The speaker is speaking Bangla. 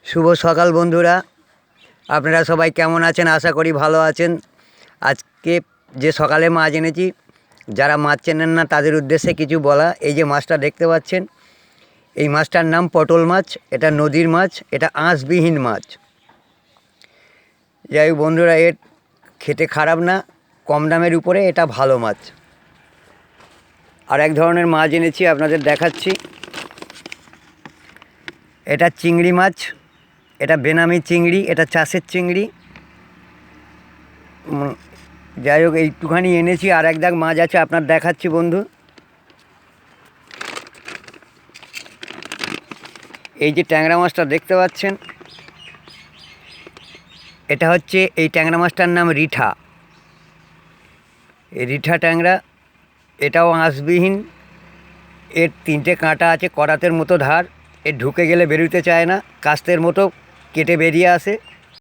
শুভ সকাল বন্ধুরা, আপনারা সবাই কেমন আছেন? আশা করি ভালো আছেন। আজকে যে সকালে মাছ এনেছি, যারা মাছ চেনেন না তাদের উদ্দেশ্যে কিছু বলা। এই যে মাছটা দেখতে পাচ্ছেন, এই মাছটার নাম পটল মাছ। এটা নদীর মাছ, এটা আঁশবিহীন মাছ। যাই হোক বন্ধুরা, এর খেতে খারাপ না, কম দামের উপরে এটা ভালো মাছ। আর এক ধরনের মাছ এনেছি, আপনাদের দেখাচ্ছি। এটা চিংড়ি মাছ, এটা বেনামি চিংড়ি, এটা চাষের চিংড়ি। যাই হোক এইটুখানি এনেছি, আর এক দাগ মাছ আছে, আপনার দেখাচ্ছি বন্ধু। এই যে ট্যাংরা মাছটা দেখতে পাচ্ছেন, এটা হচ্ছে, এই ট্যাংরা মাছটার নাম রিঠা। এই রিঠা ট্যাংরা, এটাও আঁশবিহীন। এর 3টে কাঁটা আছে, করাতের মতো ধার। এর ঢুকে গেলে বেরোতে চায় না, কাস্তের মতো কেটে বেরিয়ে আসে।